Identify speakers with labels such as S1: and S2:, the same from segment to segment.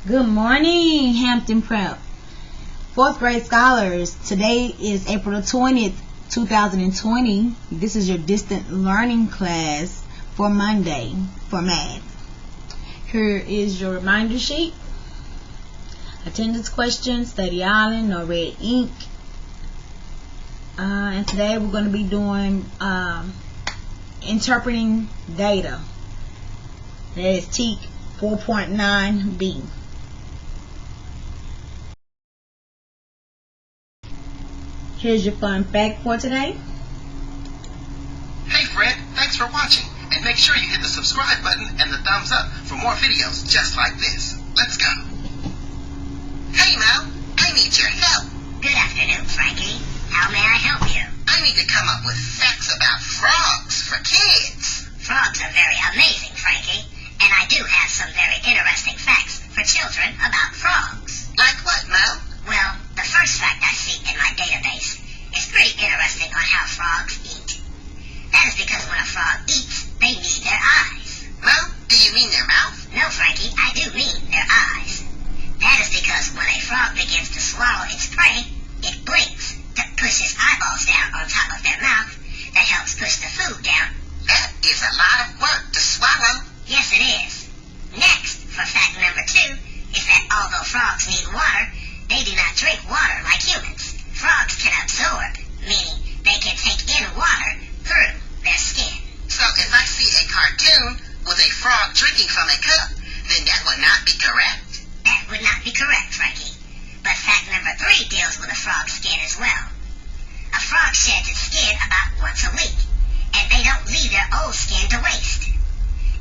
S1: Good morning, Hampton Prep. Fourth grade scholars, today is April the 20th, 2020. This is your distant learning class for Monday for math. Here is your reminder sheet. Attendance questions, study island, no red ink. And today we're going to be doing interpreting data. That is TEK 4.9b. Here's your fun fact for today.
S2: Hey Fred, thanks for watching. And make sure you hit the subscribe button and the thumbs up for more videos just like this. Let's go. Hey Mal, I need your help.
S3: Good afternoon, Frankie. How may I help you?
S2: I need to come up with facts about frogs for kids.
S3: Frogs are very amazing, Frankie. And I do have some very interesting facts for children about frogs.
S2: Like what, Mal?
S3: Well, the first fact I see in my database is pretty interesting on how frogs eat. That is because when a frog eats, they need their eyes.
S2: Mal, do you mean their mouth?
S3: No, Frankie, I do mean their eyes. That is because when a frog begins to swallow its prey, it blinks to push its eyeballs down on top of their mouth. That helps push the food down.
S2: That is a lot of work to swallow.
S3: Yes, it is. Next, for fact number 2, is that although frogs need water, they do not drink water like humans. Frogs can absorb, meaning they can take in water through their skin.
S2: So if I see a cartoon with a frog drinking from a cup, then that would not be correct?
S3: That would not be correct, Frankie. But fact number 3 deals with a frog's skin as well. A frog sheds its skin about once a week, and they don't leave their old skin to waste.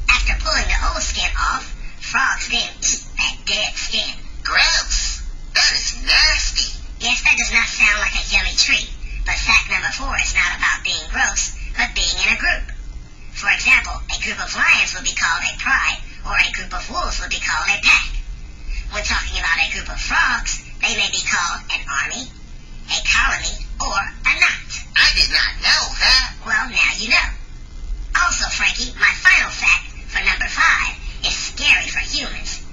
S3: After pulling the old skin off, frogs then eat that dead skin.
S2: Gross. That is nasty.
S3: Yes, that does not sound like a yummy treat, but fact number 4 is not about being gross, but being in a group. For example, a group of lions would be called a pride, or a group of wolves would be called a pack. When talking about a group of frogs, they may be called an army, a colony, or a knot.
S2: I did not know that.
S3: Well, now you know. Also, Frankie, my final fact for number 5 is scary for humans.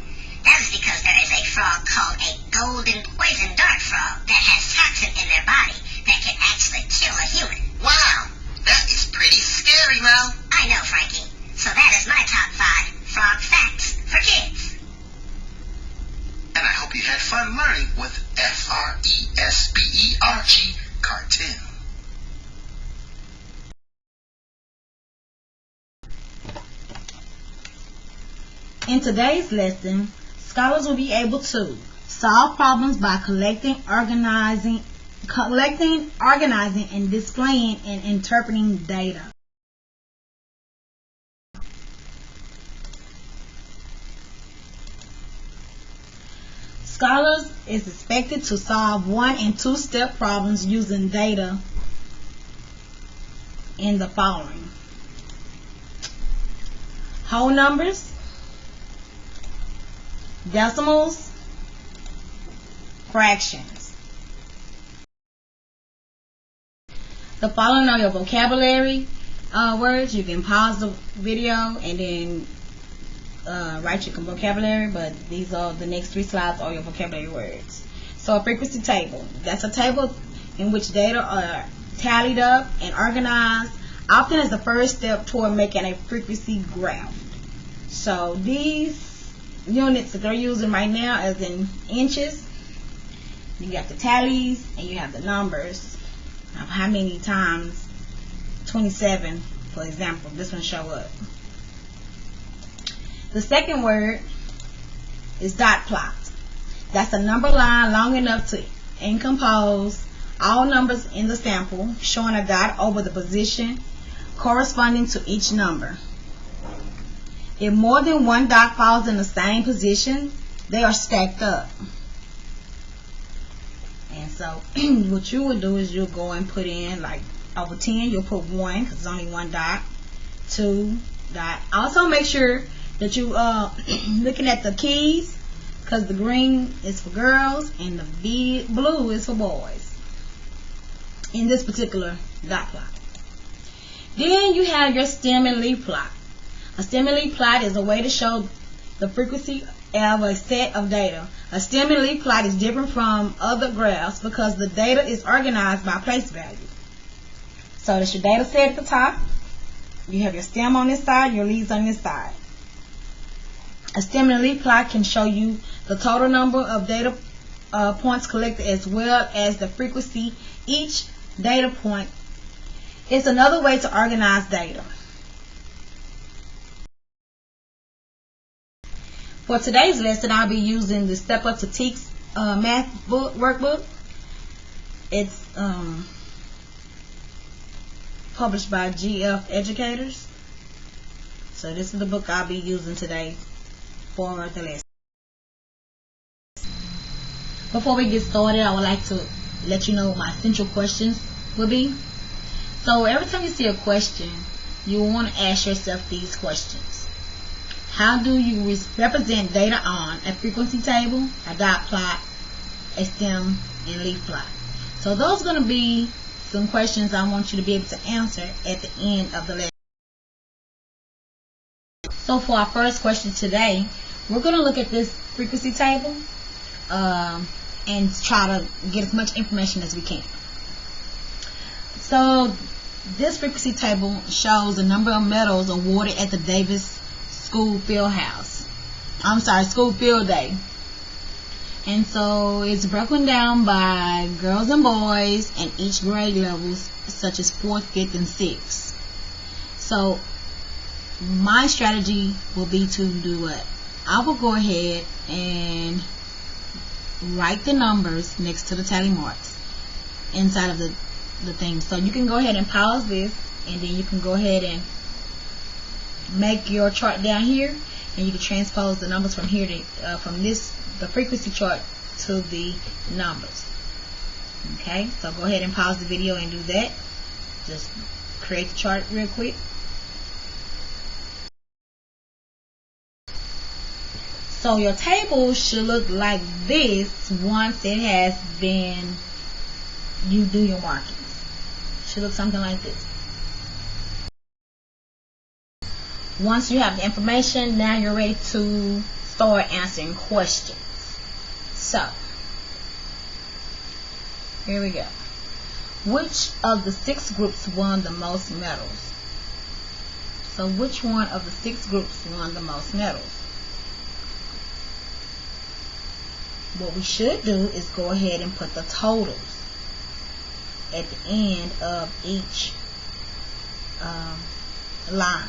S3: That is because there is a frog called a golden poison dart frog that has toxin in their body that can actually kill a human.
S2: Wow, that is pretty scary, Mal.
S3: I know, Frankie. So that is my top 5 frog facts for kids.
S2: And I hope you had fun learning with FRESBERG cartoon.
S1: In today's lesson, scholars will be able to solve problems by collecting, organizing, and displaying and interpreting data. Scholars is expected to solve 1- and 2-step problems using data in the following: whole numbers, decimals, fractions. The following are your vocabulary words. You can pause the video and then write your vocabulary, but these are the next 3 slides are your vocabulary words. So a frequency table. That's a table in which data are tallied up and organized, often as the first step toward making a frequency graph. So these units that they're using right now as in inches, you got the tallies and you have the numbers of how many times 27, for example, this one show up. The second word is dot plot. That's a number line long enough to encompass all numbers in the sample, showing a dot over the position corresponding to each number. If more than one dot falls in the same position, they are stacked up. And so what you would do is you'll go and put in, like over 10, you'll put 1 because it's only 1 dot, 2 dot. Also make sure that you looking at the keys, because the green is for girls and the blue is for boys in this particular dot plot. Then you have your stem and leaf plot. A stem and leaf plot is a way to show the frequency of a set of data. A stem and leaf plot is different from other graphs because the data is organized by place value. So that's your data set at the top. You have your stem on this side, your leaves on this side. A stem and leaf plot can show you the total number of data points collected as well as the frequency each data point. It's another way to organize data. For today's lesson, I'll be using the Step Up to TEKS math workbook. It's published by GF Educators. So this is the book I'll be using today for the lesson. Before we get started, I would like to let you know what my essential questions will be. So every time you see a question, you will want to ask yourself these questions. How do you represent data on a frequency table, a dot plot, a stem, and leaf plot? So those are going to be some questions I want you to be able to answer at the end of the lesson. So for our first question today, we're going to look at this frequency table and try to get as much information as we can. So this frequency table shows the number of medals awarded at the Davis School Field Day. And so it's broken down by girls and boys and each grade levels, such as 4th, 5th, and 6th. So my strategy will be to do what? I will go ahead and write the numbers next to the tally marks inside of the thing. So you can go ahead and pause this, and then you can go ahead and make your chart down here, and you can transpose the numbers from here to the frequency chart to the numbers. Okay, so go ahead and pause the video and do that. Just create the chart real quick. So your table should look like this once it has been, you do your markings. Should look something like this. Once you have the information, now you're ready to start answering questions. So, here we go. Which of the 6 groups won the most medals? So, which one of the 6 groups won the most medals? What we should do is go ahead and put the totals at the end of each line.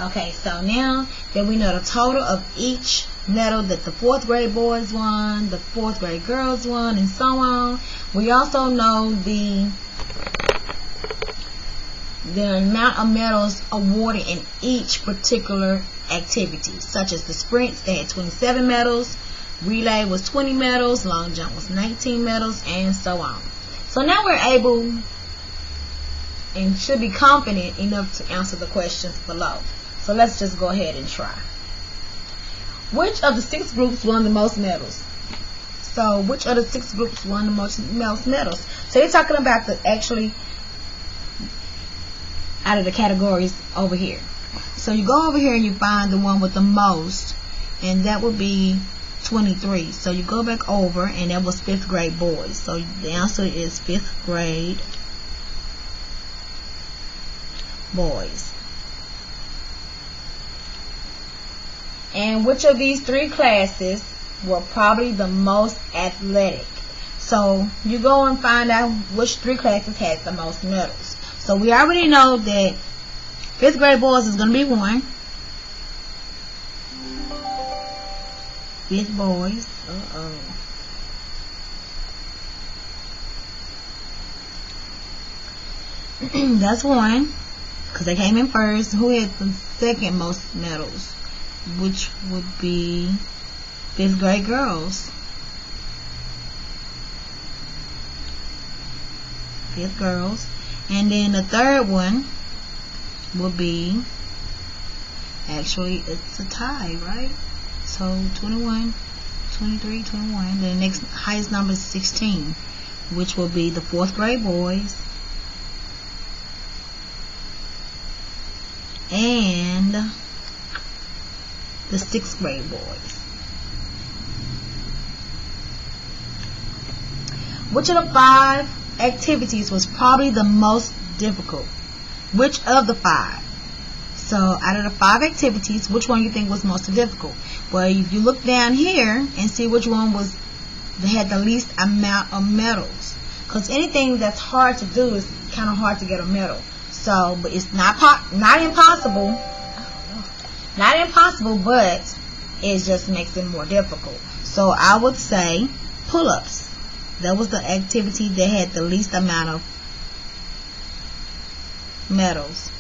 S1: Okay, so now that we know the total of each medal that the 4th grade boys won, the 4th grade girls won, and so on, we also know the amount of medals awarded in each particular activity, such as the sprints, they had 27 medals, relay was 20 medals, long jump was 19 medals, and so on. So now we're able and should be confident enough to answer the questions below. So let's just go ahead and try. Which of the 6 groups won the most medals? So which of the 6 groups won the most medals? So you're talking about the actually out of the categories over here. So you go over here and you find the one with the most, and that would be 23. So you go back over, and that was 5th grade boys. So the answer is 5th grade boys. And which of these 3 classes were probably the most athletic? So you go and find out which 3 classes had the most medals. So we already know that 5th grade boys is going to be 1. 5th boys. That's 1, because they came in first. Who had the second most medals? Which would be 5th grade girls. 5th girls. And then the third one will be, actually it's a tie, right? So 21, 23, 21. The next highest number is 16, which will be the 4th grade boys. and the 6th grade boys. Which of the 5 activities was probably the most difficult? Which of the 5? So out of the 5 activities, which one you think was most difficult? Well, if you look down here and see which one was that had the least amount of medals, because anything that's hard to do is kind of hard to get a medal. So, but it's not impossible. Not impossible, but it just makes it more difficult. So I would say pull-ups. That was the activity that had the least amount of medals.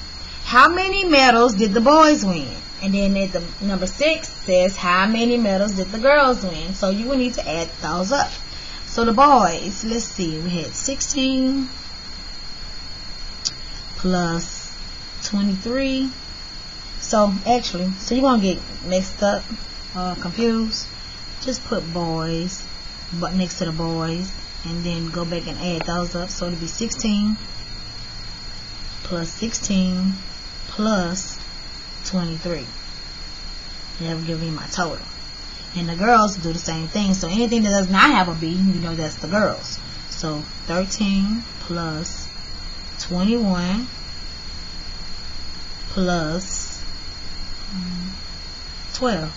S1: How many medals did the boys win? And then at the number 6 says how many medals did the girls win. So you will need to add those up. So the boys, let's see, we had 16 plus 23. So actually, so you're going to get mixed up, confused. Just put boys but next to the boys and then go back and add those up. So it'll be 16 plus 16 plus 23. That will give me my total. And the girls do the same thing. So anything that does not have a B, you know that's the girls. So 13 plus 21 plus 12.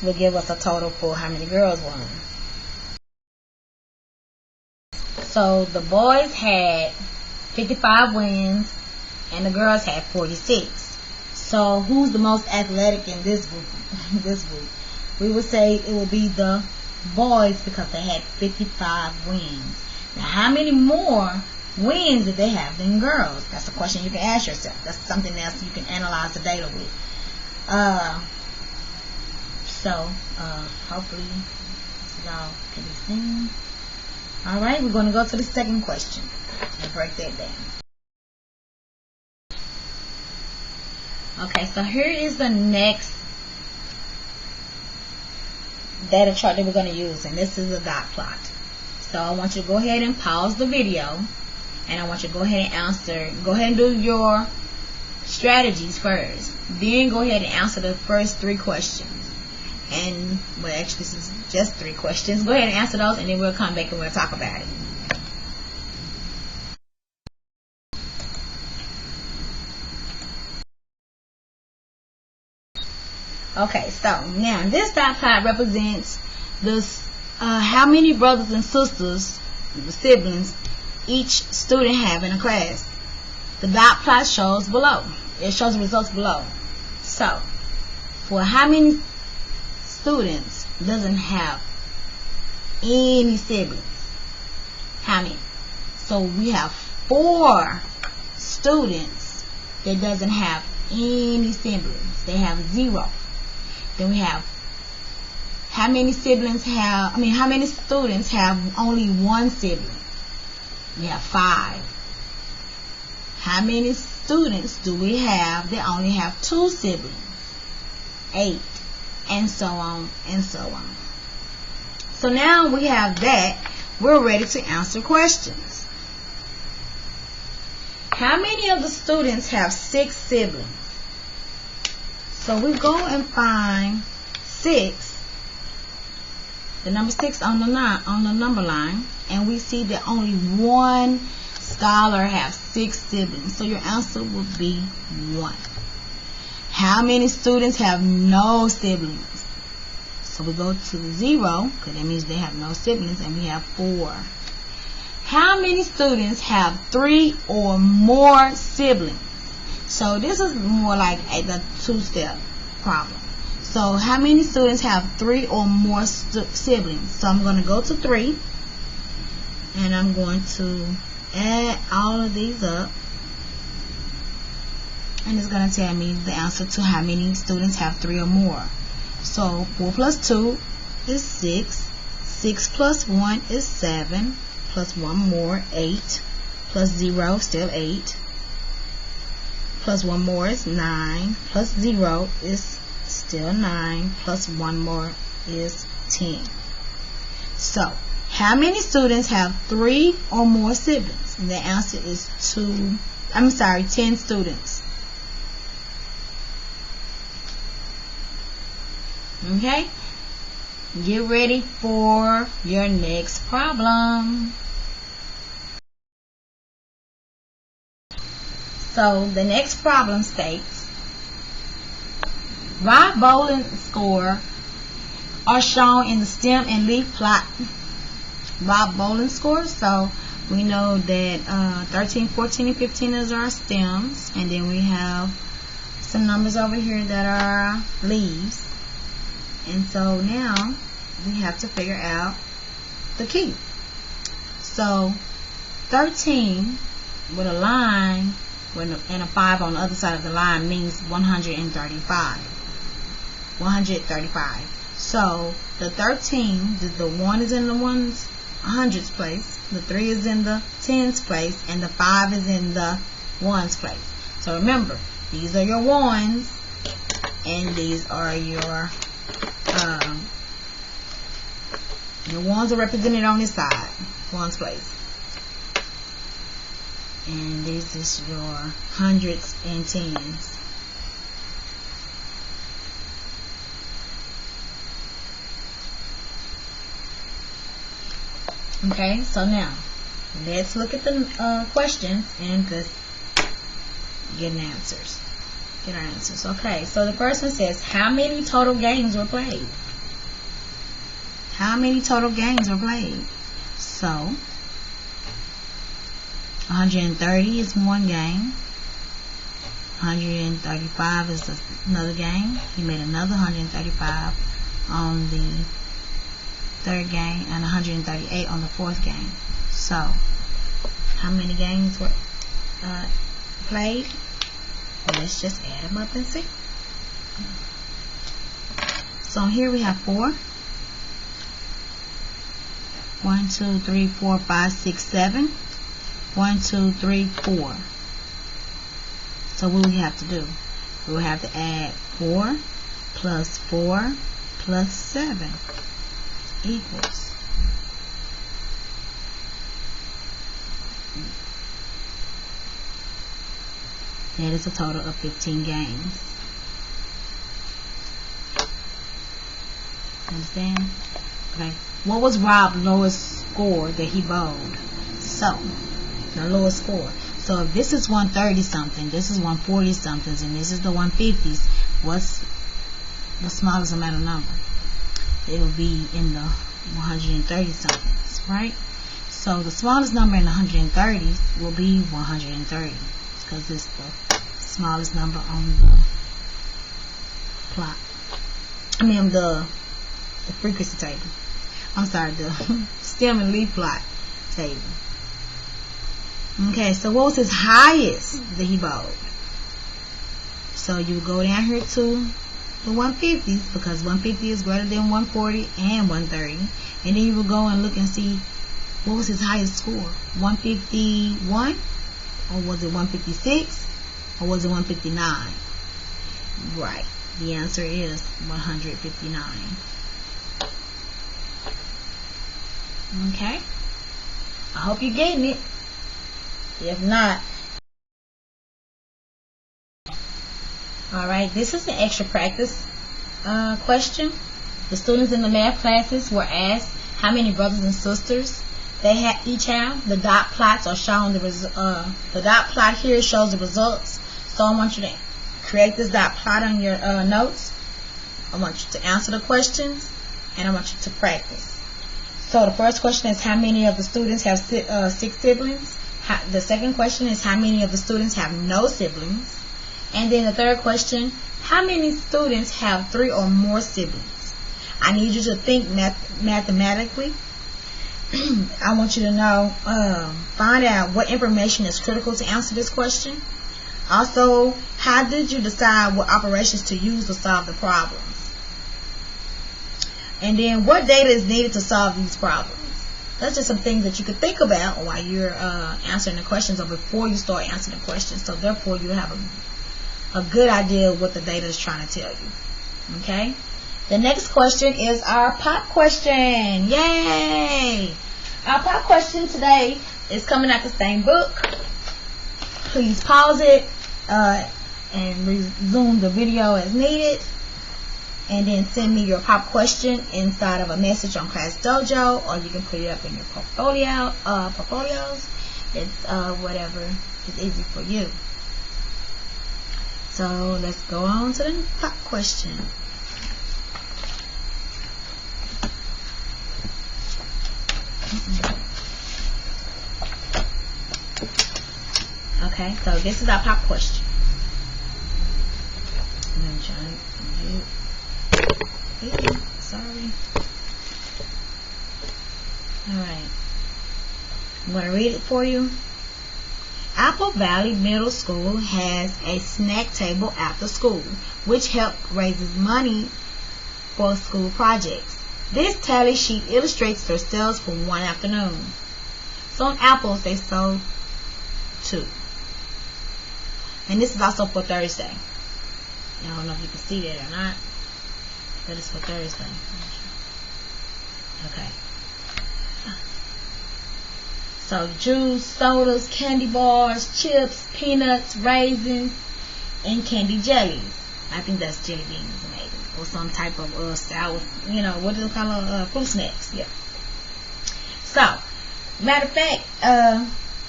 S1: Will give us a total for how many girls won. So the boys had 55 wins and the girls had 46. So who's the most athletic in this group? We would say it would be the boys because they had 55 wins. Now how many more wins did they have than girls? That's a question you can ask yourself. That's something else you can analyze the data with. Hopefully this all can be seen. Alright, we're going to go to the second question and break that down. Okay, so here is the next data chart that we're going to use, and this is a dot plot. So I want you to go ahead and pause the video, and I want you to go ahead and do your strategies first. Then go ahead and answer the first 3 questions. And, well, actually this is just 3 questions. Go ahead and answer those, and then we'll come back and we'll talk about it. Okay, so now this dot plot represents this how many brothers and sisters, siblings, each student have in a class. The dot plot shows below. It shows the results below. So, for how many students doesn't have any siblings? How many? So we have 4 students that doesn't have any siblings. They have 0. Then we have how many students have only 1 sibling? We have 5. How many students do we have that only have 2 siblings? 8. And so on and so on. So now we have that, we're ready to answer questions. How many of the students have 6 siblings? So we go and find 6, the number 6 on the number line, and we see that only 1 scholar has 6 siblings. So your answer would be 1. How many students have no siblings? So we go to 0, because that means they have no siblings, and we have 4. How many students have 3 or more siblings? So this is more like the 2-step problem. So how many students have 3 or more siblings? So I'm going to go to 3, and I'm going to add all of these up. And it's going to tell me the answer to how many students have 3 or more. So 4 plus 2 is 6. 6 plus 1 is 7. Plus 1 more, 8. Plus 0, still 8. Plus 1 more is 9. Plus 0 is still 9. Plus 1 more is 10. So How many students have 3 or more siblings? And the answer is 10 students. Okay? Get ready for your next problem. So the next problem states, Rob Bowlen's score are shown in the stem and leaf plot. Rob Bowlen's score. So we know that 13, 14, and 15 is our stems, and then we have some numbers over here that are leaves. And so now we have to figure out the key. So 13 with a line and a 5 on the other side of the line means 135. 135. So the 13, the 1 is in the hundreds place, the 3 is in the tens place, and the 5 is in the ones place. So remember, these are your ones, and these are your ones are represented on this side, ones place. And this is your hundreds and tens. Okay, so now let's look at the questions and just get answers. Get our answers. Okay, so the first one says, how many total games were played? How many total games were played? So 130 is one game. 135 is another game. He made another 135 on the third game and 138 on the fourth game. So how many games were played? Let's just add them up and see. So here we have 4. 1, 2, 3, 4, 5, 6, 7. 1, 2, 3, 4. So what do we have to do? We will have to add 4 plus 4 plus 7 equals. That is a total of 15 games. Understand? Okay. What was Rob's lowest score that he bowled? So, the lowest score. So if this is 130 something, this is 140 somethings, and this is the 150s, what's the smallest amount of number? It will be in the 130 somethings, right? So the smallest number in the 130s will be 130, because it's the smallest number on the plot. The frequency table. I'm sorry, the stem and leaf plot table. Okay, so what was his highest that he bowled? So you go down here to the 150s, because 150 is greater than 140 and 130. And then you will go and look and see what was his highest score. 151? Or was it 156? Or was it 159? Right. The answer is 159. Okay. I hope you're getting it. If not, alright, this is an extra practice question. The students in the math classes were asked how many brothers and sisters they each have. The dot plots are shown. The dot plot here shows the results. So I want you to create this dot plot on your notes. I want you to answer the questions, and I want you to practice. So the first question is, how many of the students have 6 siblings? The second question is, how many of the students have no siblings? And then the third question, how many students have 3 or more siblings? I need you to think mathematically. I want you to know, find out what information is critical to answer this question. Also, how did you decide what operations to use to solve the problems? And then what data is needed to solve these problems? That's just some things that you could think about while you're answering the questions, or before you start answering the questions. So therefore you have a good idea of what the data is trying to tell you. Okay? The next question is our pop question. Yay! Our pop question today is coming out the same book. Please pause it and resume the video as needed. And then send me your pop question inside of a message on Class Dojo, or you can put it up in your portfolios. It's whatever is easy for you. So let's go on to the pop question. Okay, so this is our pop question. Sorry. Alright. I'm going to read it for you. Apple Valley Middle School has a snack table after school, which raises money for school projects. This tally sheet illustrates their sales for one afternoon. So on apples, they sold 2. And this is also for Thursday. I don't know if you can see that or not, but it's for Thursday. Okay. So juice, sodas, candy bars, chips, peanuts, raisins, and candy jellies. I think that's jelly beans maybe, or some type of sour, what do they call fruit snacks? Yeah. So, matter of fact,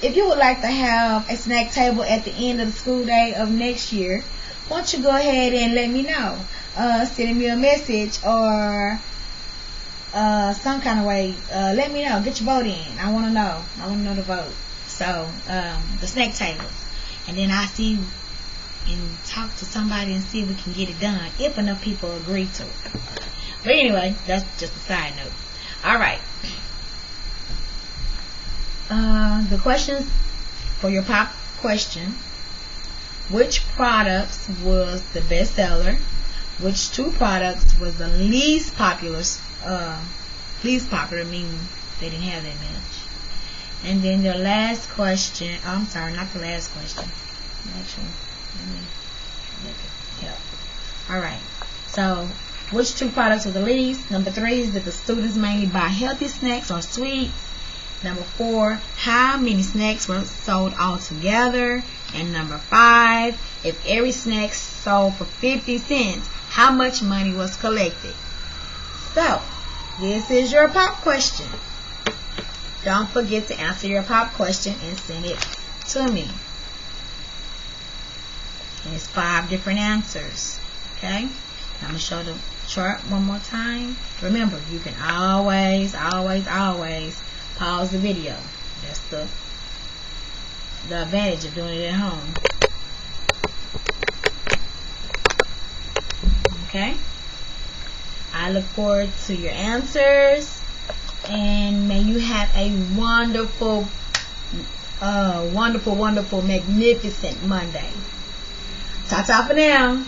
S1: if you would like to have a snack table at the end of the school day of next year, why don't you go ahead and let me know? Send me a message or some kind of way. Let me know. Get your vote in. I want to know. I want to know the vote. So, the snack tables. And then I see and talk to somebody and see if we can get it done, if enough people agree to it. But anyway, that's just a side note. Alright. The questions for your pop question. Which products was the best seller? Which 2 products was the least popular? Meaning they didn't have that much. And then the last question. Oh, I'm sorry, not the last question. Actually, let me look it up. Alright. So, which 2 products were the least? Number 3 is that the students mainly buy healthy snacks or sweets. Number 4, how many snacks were sold altogether? And number 5, if every snack sold for 50 cents, how much money was collected? So, this is your pop question. Don't forget to answer your pop question and send it to me. And it's 5 different answers. Okay? I'm going to show the chart one more time. Remember, you can always pause the video. That's the advantage of doing it at home. Okay? I look forward to your answers, and may you have a wonderful, magnificent Monday. Ta-ta for now.